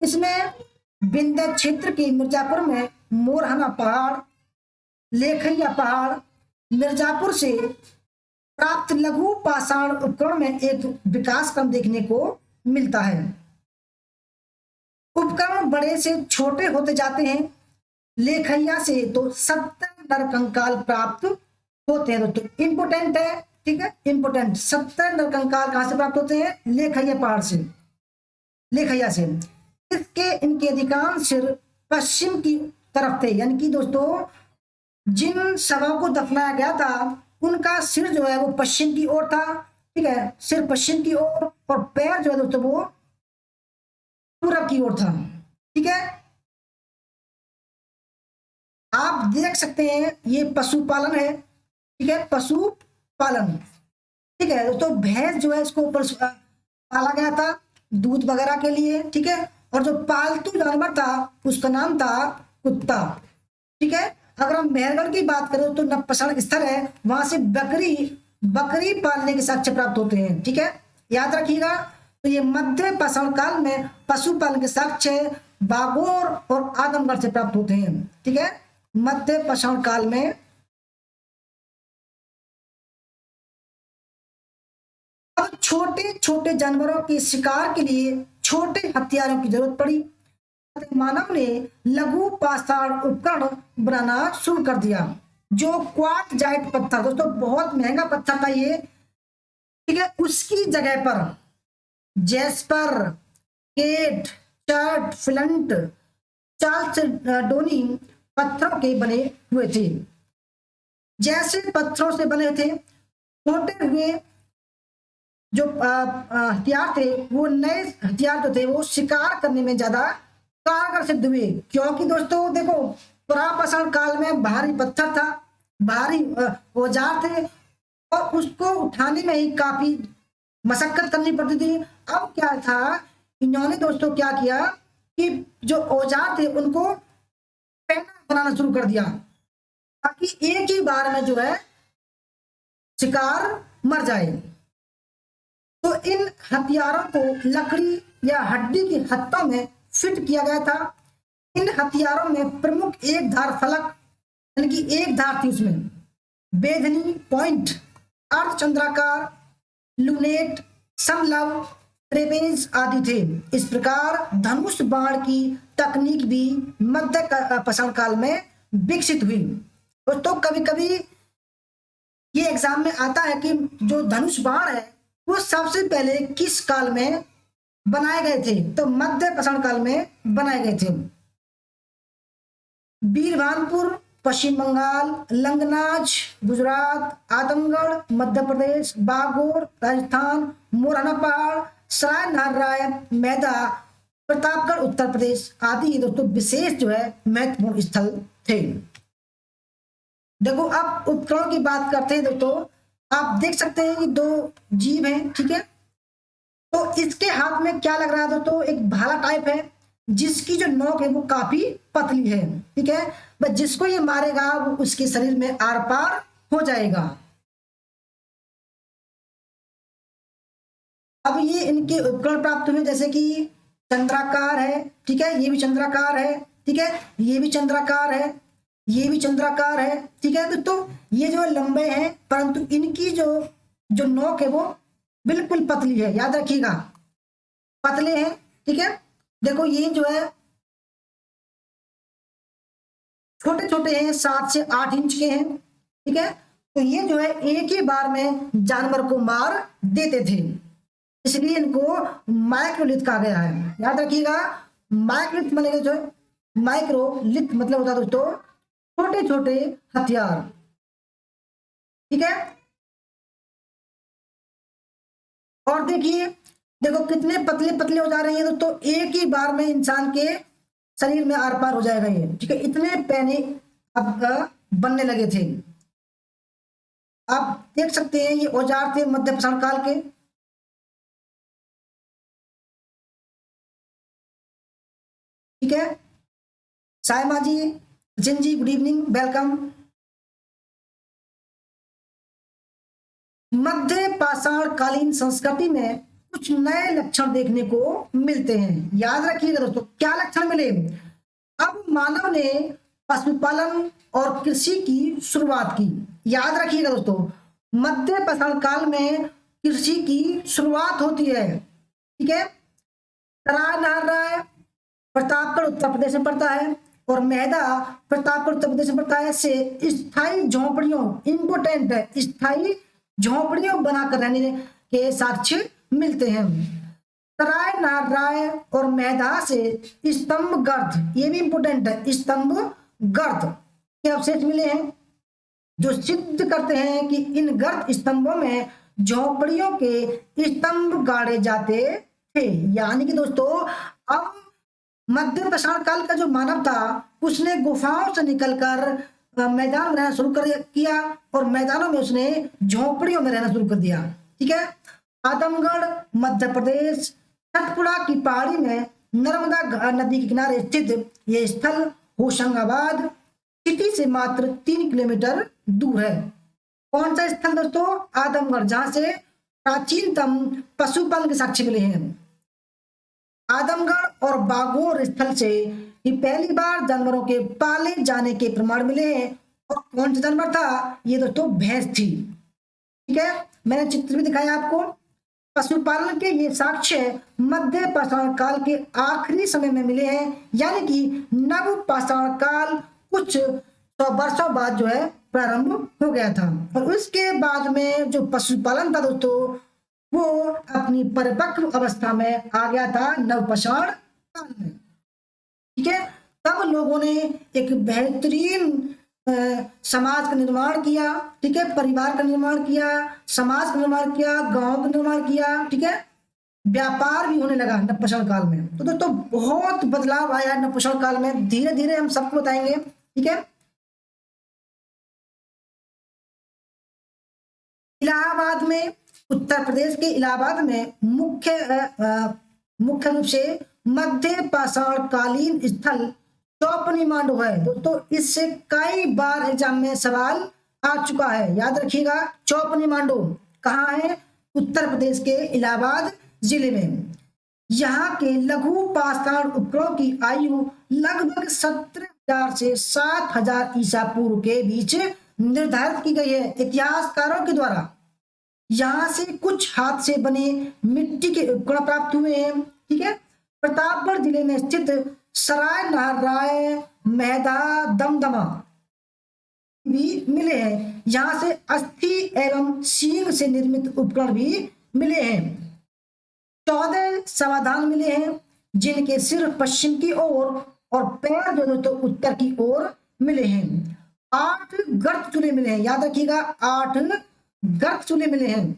इसमें विंध्य क्षेत्र के मिर्जापुर में मोरहना पहाड़, लेखैया पहाड़, मिर्जापुर से प्राप्त लघु पाषाण उपकरण में एक विकास क्रम देखने को मिलता है। उपकरण बड़े से छोटे होते जाते हैं। लेखैया से तो 70 नरकंकाल प्राप्त होते हैं दोस्तों, इंपोर्टेंट है। ठीक है, इंपोर्टेंट, 70 नरकंकाल कहां से प्राप्त होते हैं? लेखैया पहाड़ से, लेखैया से। इसके इनके अधिकांश सिर पश्चिम की तरफ थे, यानी कि दोस्तों जिन शवों को दफनाया गया था उनका सिर जो है वो पश्चिम की ओर था। ठीक है, सिर पश्चिम की ओर और पैर जो है दोस्तों वो पूरब की ओर था। ठीक है, आप देख सकते हैं ये पशुपालन है। ठीक है, पशुपालन। ठीक है दोस्तों, भैंस जो है इसको ऊपर पाला गया था दूध वगैरह के लिए। ठीक है, और जो पालतू जानवर था उसका नाम था कुत्ता। ठीक है, अगर हम मेहरगढ़ की बात करें तो नवपसारण स्थल है, वहां से बकरी पालने के साक्ष्य प्राप्त होते हैं। ठीक है, याद रखिएगा। तो ये मध्य पाषाण काल में पशुपालन के साक्ष्य बागोर और आदमगढ़ से प्राप्त होते हैं। ठीक है, मध्य पाषाण काल में अब छोटे छोटे जानवरों के शिकार के लिए छोटे हथियारों की जरूरत पड़ी। मानव ने लघु पाषाण उपकरण बनाना शुरू कर दिया, जो क्वार्टजाइट पत्थर, दोस्तों बहुत महंगा पत्थर था ये। ठीक है, उसकी जगह पर जैस्पर, केट, चर्ट, फ्लंट, चाल्सडोनी पत्थरों के बने हुए थे। जैसे पत्थरों से बने थे, छोटे हुए जो हथियार थे वो नए हथियार जो थे वो शिकार करने में ज्यादा कारगर सिद्ध हुए, क्योंकि दोस्तों देखो पुरापाषाण काल में भारी पत्थर था, भारी औजार थे और उसको उठाने में ही काफी मशक्कत करनी पड़ती थी। अब क्या था, इन्होंने दोस्तों क्या किया कि जो औजार थे उनको पैना बनाना शुरू कर दिया, ताकि एक ही बार में जो है शिकार मर जाए। तो इन हथियारों को लकड़ी या हड्डी की हत्तों में फिट किया गया था। इन हथियारों में प्रमुख एक धार फलक, यानी कि एक धार थी उसमें, बेधनी, पॉइंट, अर्धचंद्राकार, लूनेट, समलव, ट्रेपेज आदि थे। इस प्रकार धनुष बाण की तकनीक भी मध्य पाषाण काल में विकसित हुई। दोस्तों कभी कभी ये एग्जाम में आता है कि जो धनुष बाण है वो सबसे पहले किस काल में बनाए गए थे? तो मध्य पाषाण काल में बनाए गए थे। बीरभानपुर पश्चिम बंगाल, लंगनाज गुजरात, आजमगढ़ मध्य प्रदेश, बागोर राजस्थान, मोरहाना पहाड़, सराय नारायण, मैदा प्रतापगढ़ उत्तर प्रदेश आदि दोस्तों विशेष जो है महत्वपूर्ण स्थल थे। देखो अब उपकरणों की बात करते हैं दोस्तों, आप देख सकते हैं कि दो जीव हैं, ठीक है। तो इसके हाथ में क्या लग रहा है दोस्तों, एक भाला टाइप है जिसकी जो नोक है वो काफी पतली है, ठीक है। बस जिसको ये मारेगा वो उसके शरीर में आर पार हो जाएगा। अब ये इनके उपकरण प्राप्त हुए जैसे कि चंद्राकार है, ठीक है, ये भी चंद्राकार है, ठीक है, ये भी चंद्राकार है, ये भी चंद्राकार है, ठीक है। तो ये जो लंबे हैं परंतु इनकी जो जो नोक है वो बिल्कुल पतली है, याद रखिएगा पतले हैं, ठीक है। देखो ये जो है छोटे छोटे हैं, 7 से 8 इंच के हैं, ठीक है। तो ये जो है एक ही बार में जानवर को मार देते थे, इसलिए इनको माइक्रोलिथ कहा गया है, याद रखिएगा। माइक्रोलिथ मतलब जो है माइक्रोलिथ मतलब होता है दोस्तों छोटे छोटे हथियार, ठीक है। और देखिए देखो कितने पतले पतले हो जा रहे हैं दोस्तों, एक ही बार में इंसान के शरीर में आर पार हो जाएगा ये, ठीक है। इतने पैने अब बनने लगे थे। आप देख सकते हैं ये औजार थे मध्य पाषाण काल के, ठीक है। सायमा जी, Sachin ji, good evening, welcome. मध्य पाषाण कालीन संस्कृति में कुछ नए लक्षण देखने को मिलते हैं, याद रखिएगा दोस्तों क्या लक्षण मिले। अब मानव ने पशुपालन और कृषि की शुरुआत की, याद रखिएगा दोस्तों मध्य पाषाण काल में कृषि की शुरुआत होती है, ठीक है। सराय नारायण प्रतापगढ़ उत्तर प्रदेश में पड़ता है और मैदा प्रतापगढ़ उत्तर प्रदेश में पड़ता है। से स्थायी झोंपड़ियों, इंपोर्टेंट है, स्थायी झोंपड़ियों बनाकर रहने के साक्ष्य मिलते हैं। सराय नारायण और मैदा से स्तंभ गर्द, ये भी इंपोर्टेंट है, स्तंभ गर्द के अवशेष मिले हैं जो सिद्ध करते हैं कि इन गर्द स्तंभों में झोंपड़ियों के स्तंभ गाड़े जाते थे। यानी कि दोस्तों अब मध्य पाषाण काल का जो मानव था उसने गुफाओं से निकलकर मैदान में रहना शुरू कर किया और मैदानों में उसने झोंपड़ियों में रहना शुरू कर दिया, ठीक है। आजमगढ़ मध्य प्रदेश सतपुड़ा की पहाड़ी में नर्मदा नदी के किनारे स्थित यह स्थल होशंगाबाद सिटी से मात्र 3 किलोमीटर दूर है। कौन सा स्थल दोस्तों, आजमगढ़, जहां से प्राचीनतम पशुपालन के साक्ष्य मिले हैं। आजमगढ़ और बागोर स्थल से ही पहली बार जानवरों के पाले जाने के प्रमाण मिले हैं। और कौन सा जानवर था ये दोस्तों, भैंस थी, ठीक है। मैंने चित्र भी दिखाया आपको। पशुपालन के ये साक्ष्य मध्य पाषाण काल के आखिरी समय में मिले हैं, यानी कि नव पाषाण काल कुछ 100 वर्षों बाद जो है प्रारंभ हो गया था और उसके बाद में जो पशुपालन था दोस्तों वो अपनी परिपक्व अवस्था में आ गया था नवपाषाण काल में, ठीक है। तब लोगों ने एक बेहतरीन समाज का निर्माण किया, ठीक है, परिवार का निर्माण किया, समाज का निर्माण किया, गांव का निर्माण किया, ठीक है। व्यापार भी होने लगा नवपाषाण काल में। तो दोस्तों बहुत बदलाव आया है नवपाषाण काल में, धीरे धीरे हम सबको बताएंगे, ठीक है। इलाहाबाद में, उत्तर प्रदेश के इलाहाबाद में मुख्य रूप से मध्य पाषाण कालीन स्थल चौपनी मांडू है दोस्तों। इससे कई बार एग्जाम में सवाल आ चुका है, याद रखिएगा। चौपनी मांडू कहाँ है, उत्तर प्रदेश के इलाहाबाद जिले में। यहाँ के लघु पाषाण उपकरणों की आयु लगभग 17,000 से 7,000 ईसा पूर्व के बीच निर्धारित की गई है इतिहासकारों के द्वारा। यहाँ से कुछ हाथ से बने मिट्टी के उपकरण प्राप्त हुए हैं, ठीक है। प्रतापगढ़ जिले में स्थित सराय नारायण, मैदा, दमदमा भी मिले हैं। यहाँ से अस्थि एवं सींग से निर्मित उपकरण भी मिले हैं। 14 समाधान मिले हैं जिनके सिर पश्चिम की ओर और पैर जो तो उत्तर की ओर मिले हैं। 8 गर्त चूल्हे मिले हैं, याद रखिएगा 8 गर्त चूल्हे मिले हैं।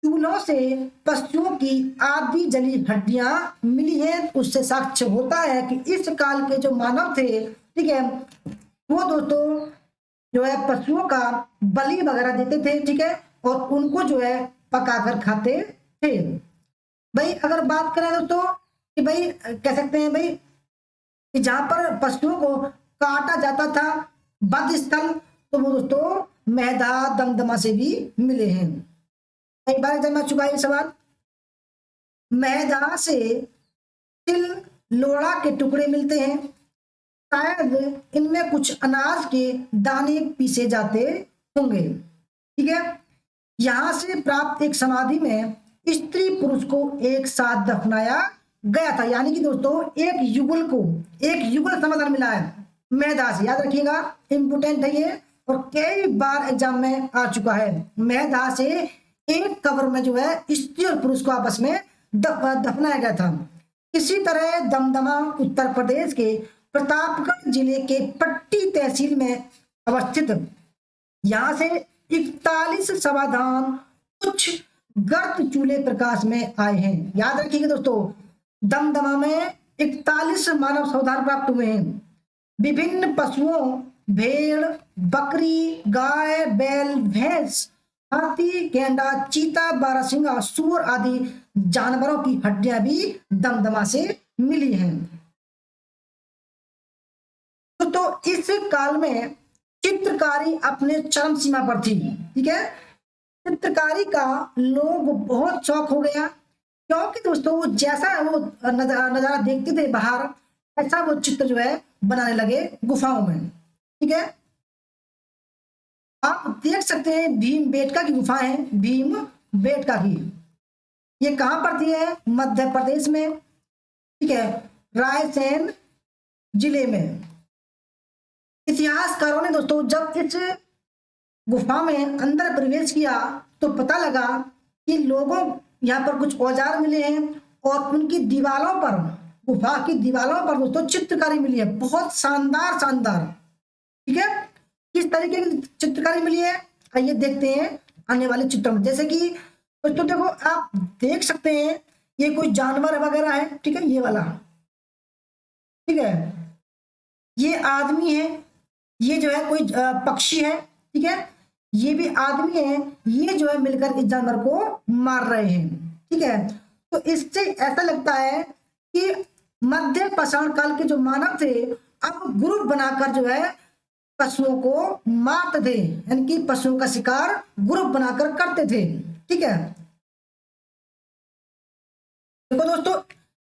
चूल्हों से पशुओं की आधी जली हड्डियां मिली हैं। उससे साक्ष्य होता है कि इस काल के जो मानव थे, ठीक है, वो दोस्तों जो है पशुओं का बलि वगैरह देते थे, ठीक है, और उनको जो है पकाकर खाते थे। भाई अगर बात करें दोस्तों कि भाई कह सकते हैं भाई कि जहां पर पशुओं को काटा जाता था वध स्थल, तो वो दोस्तों मैदा दमदमा से भी मिले हैं। कई बार जब मैं चुका ये सवाल, मैदा से तिल लोड़ा के टुकड़े मिलते हैं, शायद इनमें कुछ अनाज के दाने पीसे जाते होंगे, ठीक है। यहां से प्राप्त एक समाधि में स्त्री पुरुष को एक साथ दफनाया गया था, यानी कि दोस्तों एक युगल समाधान मिला है मैदा से, याद रखिएगा, इंपोर्टेंट है ये और कई बार एग्जाम में आ चुका है। मैदा से एक कब्र में जो है स्त्री और पुरुष को आपस में दफनाया गया था। इसी तरह दमदमा उत्तर प्रदेश के प्रतापगढ़ जिले के पट्टी तहसील में अवस्थित, यहां से 41 समाधान कुछ गर्त चूल्हे प्रकाश में आए हैं। याद रखिएगा दोस्तों, दमदमा में 41 मानव समाधान प्राप्त हुए हैं। विभिन्न पशुओं, भेड़, बकरी, गाय, बैल, भैंस, हाथी, गेंडा, चीता, बारहसिंगा, सूअर आदि जानवरों की हड्डियां भी दमदमा से मिली हैं। तो इस काल में चित्रकारी अपने चरम सीमा पर थी, ठीक है। चित्रकारी का लोग बहुत शौक हो गया, क्योंकि दोस्तों वो जैसा वो नजारा देखते थे बाहर, ऐसा वो चित्र जो है बनाने लगे गुफाओं में, ठीक है। आप देख सकते हैं भीम बेटका की गुफा है, भीम बेटका की, ये कहां पर थी है, मध्य प्रदेश में, ठीक है, रायसेन जिले में। इतिहासकारों ने दोस्तों जब इस गुफा में अंदर प्रवेश किया तो पता लगा कि लोगों यहाँ पर कुछ औजार मिले हैं और उनकी दीवारों पर, गुफा की दीवारों पर दोस्तों चित्रकारी मिली है, बहुत शानदार शानदार, ठीक है। किस तरीके की चित्रकारी मिली है आइए देखते हैं आने वाले चित्रों में। जैसे कि दोस्तों देखो आप देख सकते हैं ये कोई जानवर वगैरह है, ठीक है, ये वाला, ठीक है, ये आदमी है, ये जो है कोई पक्षी है, ठीक है, ये भी आदमी है, ये जो है मिलकर इस जानवर को मार रहे हैं, ठीक है। तो इससे ऐसा लगता है कि मध्य पाषाण काल के जो मानव थे अब ग्रुप बनाकर जो है पशुओं को मारते थे, यानी कि पशुओं का शिकार ग्रुप बनाकर करते थे, ठीक है। देखो दोस्तों,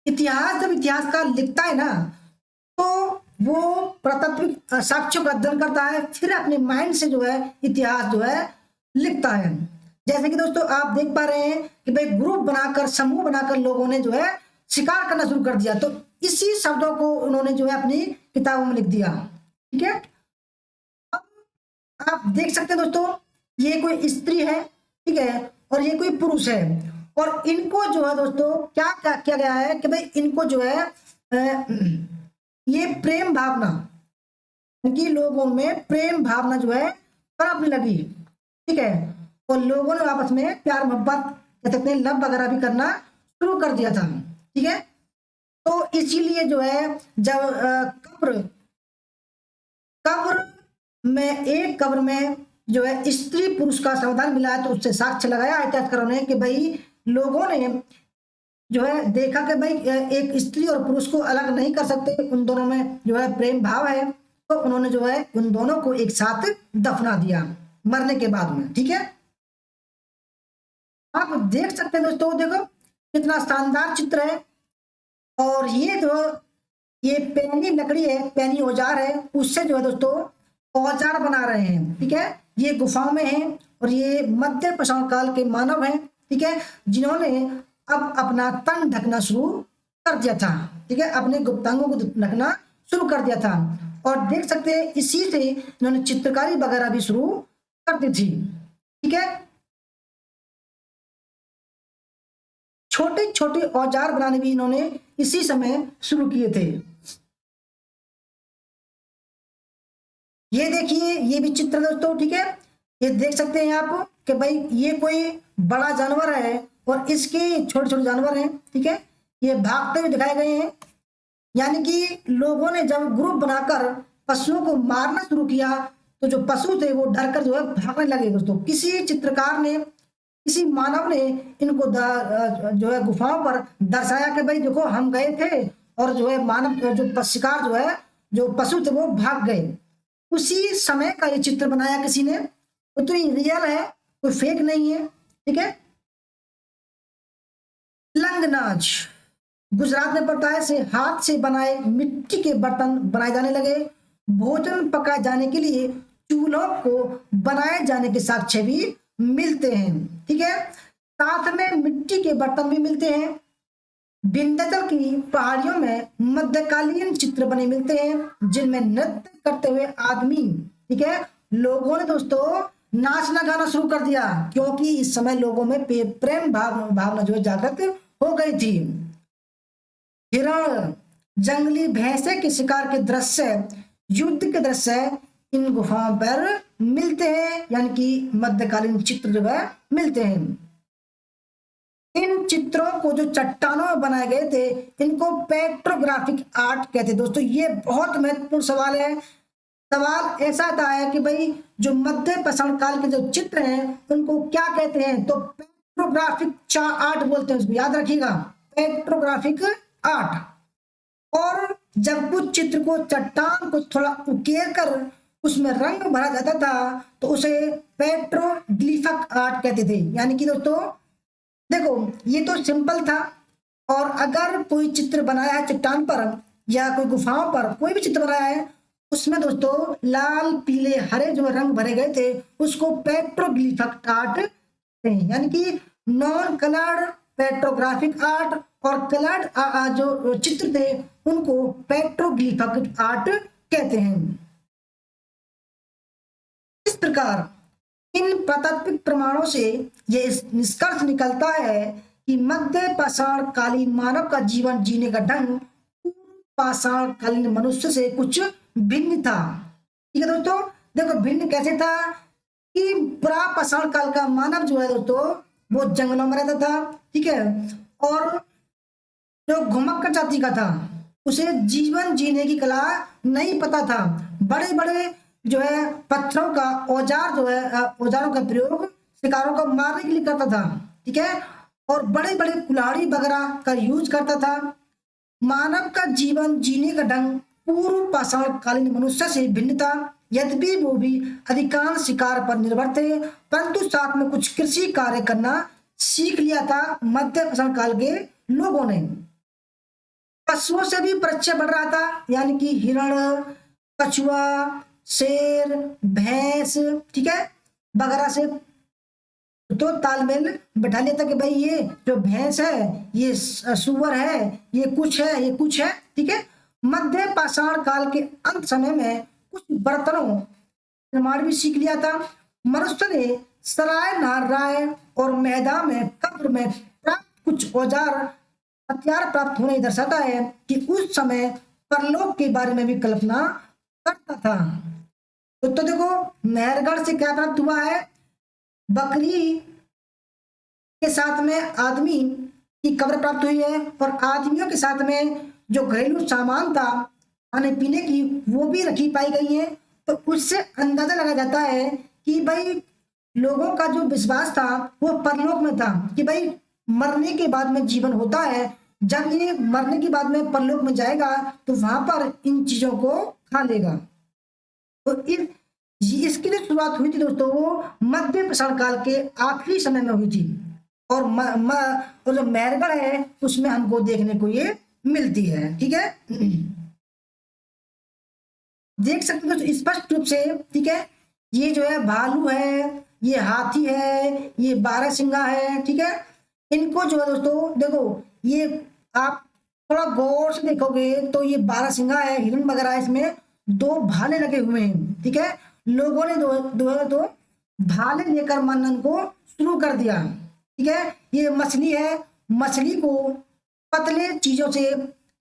इतिहास जब इतिहासकार लिखता है ना तो वो प्रतात्विक साक्ष्यों का अध्ययन करता है, फिर अपने माइंड से जो है इतिहास जो है लिखता है। जैसे कि दोस्तों आप देख पा रहे हैं कि भाई ग्रुप बनाकर, समूह बनाकर लोगों ने जो है शिकार करना शुरू कर दिया, तो इसी शब्दों को उन्होंने जो है अपनी किताबों में लिख दिया, ठीक है। अब आप देख सकते हैं दोस्तों, ये कोई स्त्री है, ठीक है, और ये कोई पुरुष है, और इनको जो है दोस्तों क्या क्या किया गया है कि भाई इनको जो है ये प्रेम भावना, उनकी लोगों में प्रेम भावना जो है पनपने लगी, ठीक है, और लोगों ने आपस में प्यार मोहब्बत कह सकते हैं लव वगैरह भी करना शुरू कर दिया था, ठीक है। तो इसीलिए जो है जब कब्र कब्र में एक कब्र में जो है स्त्री पुरुष का समाधान मिला है, तो उससे साक्ष्य लगाया इतिहासकारों ने कि भाई लोगों ने जो है देखा कि भाई एक स्त्री और पुरुष को अलग नहीं कर सकते, उन दोनों में जो है प्रेम भाव है, तो उन्होंने जो है उन दोनों को एक साथ दफना दिया मरने के बाद में, ठीक है। आप देख सकते हैं दोस्तों, देखो कितना शानदार चित्र है, और ये जो ये पैनी लकड़ी है, पैनी औजार है, उससे जो है दोस्तों औजार बना रहे हैं, ठीक है। ये गुफाओं में है और ये मध्य पाषाण काल के मानव हैं, ठीक है, जिन्होंने अब अपना तन ढकना शुरू कर दिया था, ठीक है, अपने गुप्तांगों को ढकना शुरू कर दिया था, और देख सकते हैं इसी से इन्होंने चित्रकारी वगैरह भी शुरू कर दी थी, ठीक है। छोटे छोटे औजार बनाने भी इन्होंने इसी समय शुरू किए थे। ये देखिए ये भी चित्र है दोस्तों, ठीक है। ये देख सकते हैं आप कि भाई ये कोई बड़ा जानवर है और इसके छोटे छोटे जानवर हैं, ठीक है। ये भागते हुए दिखाए गए हैं, यानी कि लोगों ने जब ग्रुप बनाकर पशुओं को मारना शुरू किया तो जो पशु थे वो डरकर जो है भागने लगे दोस्तों। किसी चित्रकार ने, किसी मानव ने इनको जो है गुफाओं पर दर्शाया कि भाई देखो हम गए थे और जो है मानव जो शिकार जो है, जो पशु थे वो भाग गए। उसी समय का ये चित्र बनाया किसी ने, तो ये रियल है, कोई फेक नहीं है, ठीक है। लंगनाच गुजरात में पड़ता है, से हाथ से बनाए मिट्टी के बर्तन बनाए जाने लगे। भोजन पकाए जाने के लिए चूल्हों को बनाए जाने के साक्ष्य भी मिलते हैं, ठीक है। साथ में मिट्टी के बर्तन भी मिलते हैं। विंध्याचल की पहाड़ियों में मध्यकालीन चित्र बने मिलते हैं जिनमें नृत्य करते हुए आदमी, ठीक है। लोगों ने दोस्तों नाचना गाना शुरू कर दिया क्योंकि इस समय लोगों में प्रेम भावना जो है जागृत हो गई थी। हिरण, जंगली भैंसे के शिकार के दृश्य, युद्ध के दृश्य इन गुफाओं पर मिलते हैं, यानी कि मध्यकालीन चित्र जो है मिलते हैं। इन चित्रों को जो चट्टानों में बनाए गए थे इनको पेट्रोग्राफिक आर्ट कहते हैं दोस्तों। ये बहुत महत्वपूर्ण सवाल है। सवाल ऐसा आता है कि भाई जो मध्य पाषाण काल के जो चित्र हैं उनको क्या कहते हैं, तो पेट्रोग्राफिक आर्ट बोलते हैं, उसको याद रखिएगा, पेट्रोग्राफिक आर्ट। और जब कुछ चित्र को, चट्टान को थोड़ा उकेर कर उसमें रंग भरा जाता था तो उसे पेट्रोग्लिफिक आर्ट कहते थे। यानी कि दोस्तों देखो ये तो सिंपल था, और अगर कोई चित्र बनाया है चट्टान पर या कोई गुफाओं पर कोई भी चित्र बनाया है उसमें दोस्तों लाल पीले हरे जो रंग भरे गए थे उसको पेट्रोग्लिफिक आर्ट कहते हैं। यानी कि नॉन कलर्ड पेट्रोग्राफिक आर्ट और कलर्ड जो चित्र थे उनको पेट्रोग्लिफिक आर्ट कहते हैं। इस प्रकार इन प्रतात्विक प्रमाणों से यह निष्कर्ष निकलता है कि मध्य पाषाण कालीन मानव का जीवन जीने का ढंग पाषाण कालीन मनुष्य से कुछ भिन्न था, ठीक है दोस्तों। देखो भिन्न कैसे था कि पूरा पाषाण काल का मानव जो है दोस्तों वो जंगलों में रहता था, ठीक है। और जो घुमक्कड़ जाति का था उसे जीवन जीने की कला नहीं पता था। बड़े बड़े जो है पत्थरों का औजार जो है औजारों का प्रयोग शिकारों को मारने के लिए करता था, ठीक है। और बड़े बड़े कुल्हाड़ी वगैरह का यूज करता था। मानव का जीवन जीने का ढंग पूर्व पाषाण कालीन मनुष्य से भिन्न था। यद्यपि वो भी अधिकांश शिकार पर निर्भर थे परंतु साथ में कुछ कृषि कार्य करना सीख लिया था मध्य पाषाण काल के लोगों ने। पशुओं से भी परिचय बढ़ रहा था, यानी कि हिरण, कछुआ, शेर, भैंस, ठीक है, वगैरह से तो तालमेल बैठा लिया था कि भाई ये जो भैंस है, ये सुअर है, ये कुछ है, ये कुछ है, ठीक है। मध्य पाषाण काल के अंत समय में कुछ बर्तनों निर्माण भी सीख लिया था। मनुष्य ने सराय नाराय और मैदान में कब्र में प्राप्त कुछ औजार हथियार प्राप्त होने दर्शाता है कि उस समय परलोक के बारे में भी कल्पना करता था। तो देखो मेहरगढ़ से क्या प्राप्त हुआ है, बकरी के साथ में आदमी की कब्र प्राप्त हुई है और आदमियों के साथ में जो घरेलू सामान था खाने पीने की वो भी रखी पाई गई है। तो उससे अंदाजा लगाया जाता है कि भाई लोगों का जो विश्वास था वो परलोक में था कि भाई मरने के बाद में जीवन होता है, जब ये मरने के बाद में परलोक में जाएगा तो वहां पर इन चीजों को खा लेगा। तो इसकी जो शुरुआत हुई थी दोस्तों वो मध्य पाषाण काल के आखिरी समय में हुई थी और और जो मेहरगढ़ है उसमें हमको देखने को ये मिलती है, ठीक है। देख सकते हो दोस्तों स्पष्ट रूप से, ठीक है। ये जो है भालू है, ये हाथी है, ये बारहसिंगा है, ठीक है। इनको जो है दोस्तों देखो ये आप थोड़ा गौर से देखोगे तो ये बारहसिंगा है, हिरण वगैरह है, इसमें दो भाले लगे हुए हैं, ठीक है। लोगों ने दो भाले लेकर मनन को शुरू कर दिया, ठीक है। ये मछली है, मछली को पतले चीजों से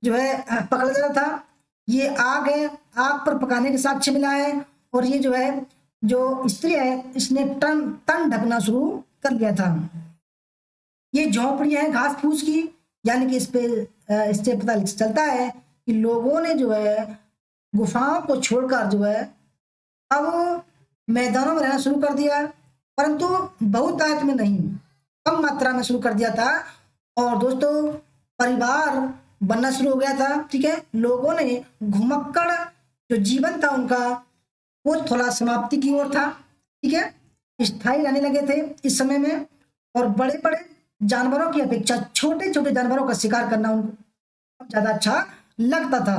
जो है पकड़ा जाता था। ये आग है, आग पर पकाने के साक्ष्य मिला है और ये जो है जो स्त्री है इसने तन तन ढकना शुरू कर दिया था। ये झोपड़ियां हैं घास फूस की, यानी कि इससे पता चलता है कि लोगों ने जो है गुफाओं को छोड़कर जो है अब मैदानों में रहना शुरू कर दिया, परंतु बहुतायत में नहीं, कम मात्रा में शुरू कर दिया था। और दोस्तों परिवार बनना शुरू हो गया था। ठीक है, लोगों ने घुमक्कड़ जो जीवन था उनका वो थोड़ा समाप्ति की ओर था। ठीक है, स्थायी रहने लगे थे इस समय में, और बड़े बड़े जानवरों की अपेक्षा छोटे छोटे जानवरों का शिकार करना उनको ज्यादा अच्छा लगता था।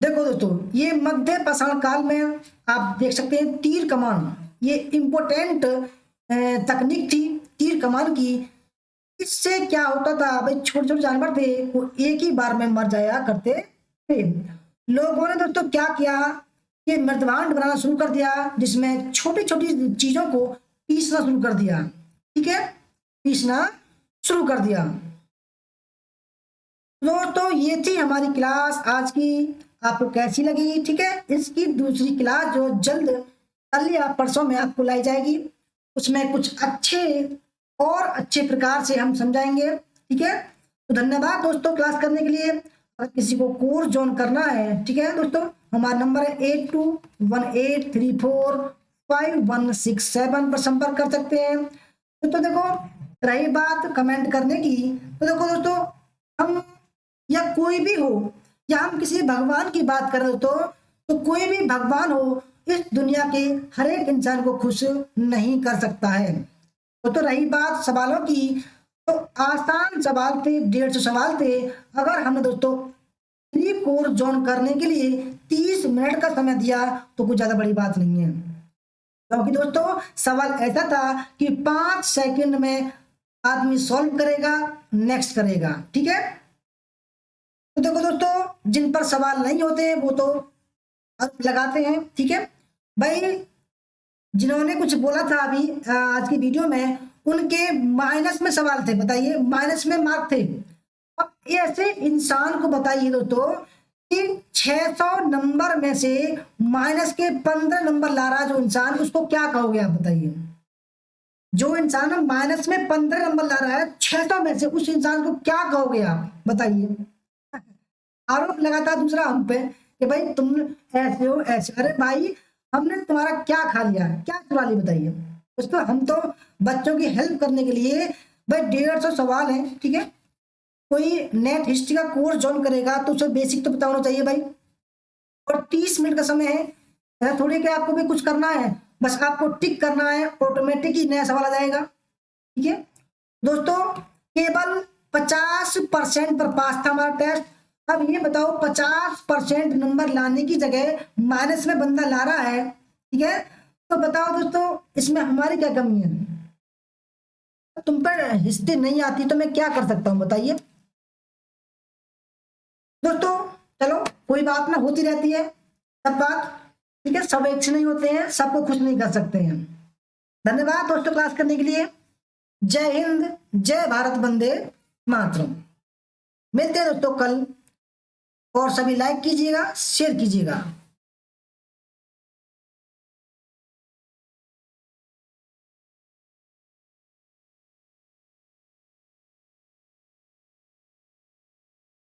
देखो दोस्तों ये मध्य पाषाण काल में आप देख सकते हैं तीर कमान, ये इम्पोर्टेंट तकनीक थी तीर कमान की। इससे क्या होता था भाई, छोटे छोटे जानवर थे वो एक ही बार में मर जाया करते थे। लोगों ने दोस्तों क्या किया, ये मृदभांड बनाना शुरू कर दिया जिसमें छोटी छोटी चीजों को पीसना शुरू कर दिया। ठीक है, पीसना शुरू कर दिया। दोस्तों ये थी हमारी क्लास आज की, आपको कैसी लगी? ठीक है, इसकी दूसरी क्लास जो जल्द कल या परसों में आपको लाई जाएगी, उसमें कुछ अच्छे और अच्छे प्रकार से हम समझाएंगे। ठीक है, तो धन्यवाद दोस्तों क्लास करने के लिए। अगर किसी को कोर्स ज्वाइन करना है, ठीक है दोस्तों, हमारा नंबर है 8218345167 पर संपर्क कर सकते हैं। तो देखो रही बात कमेंट करने की, तो देखो दोस्तों हम या कोई भी हो, या हम किसी भगवान की बात करें तो कोई भी भगवान हो इस दुनिया के हर एक इंसान को खुश नहीं कर सकता है। तो रही बात सवालों की, तो आसान सवाल थे, 150 सवाल थे। अगर हमने दोस्तों फ्री कोर्स ज्वाइन करने के लिए 30 मिनट का समय दिया तो कुछ ज्यादा बड़ी बात नहीं है, क्योंकि दोस्तों सवाल ऐसा था कि 5 सेकंड में आदमी सॉल्व करेगा, नेक्स्ट करेगा। ठीक है, तो देखो दोस्तों जिन पर सवाल नहीं होते वो तो लगाते हैं। ठीक है भाई, जिन्होंने कुछ बोला था अभी आज की वीडियो में, उनके माइनस में सवाल थे, बताइए माइनस में मार्क थे। अब ऐसे इंसान को बताइए दोस्तों कि 600 नंबर में से माइनस के 15 नंबर ला रहा जो इंसान, उसको क्या कहोगे आप बताइए? जो इंसान माइनस में 15 नंबर ला रहा है 600 में से, उस इंसान को क्या कहोगे आप बताइए? आरोप लगाता दूसरा हम पे कि भाई तुम ऐसे हो ऐसे। अरे भाई हमने तुम्हारा क्या खा लिया, क्या चुरा लिया बताइए? उसको हम तो बच्चों की हेल्प करने के लिए भाई 150 सवाल है। ठीक है, कोई नेट हिस्ट्री का कोर्स ज्वाइन करेगा तो उसे बेसिक तो पता होना चाहिए भाई, और 30 मिनट का समय है, ऐसा थोड़ी कि आपको भी कुछ करना है, बस आपको टिक करना है, ऑटोमेटिक ही नया सवाल आ जाएगा। ठीक है दोस्तों, केवल 50% पर पास था हमारा टेस्ट। अब ये बताओ 50% नंबर लाने की जगह माइनस में बंदा ला रहा है। ठीक है, तो बताओ दोस्तों इसमें हमारी क्या कमी है? तुम पर हिस्ट्री नहीं आती तो मैं क्या कर सकता हूं बताइए दोस्तों? चलो कोई बात ना, होती रहती है सब बात। ठीक है, सब एक से नहीं होते हैं, सबको खुश नहीं कर सकते हैं। धन्यवाद दोस्तों क्लास करने के लिए। जय हिंद, जय भारत, वंदे मातरम। मिलते हैं दोस्तों कल, और सभी लाइक कीजिएगा, शेयर कीजिएगा।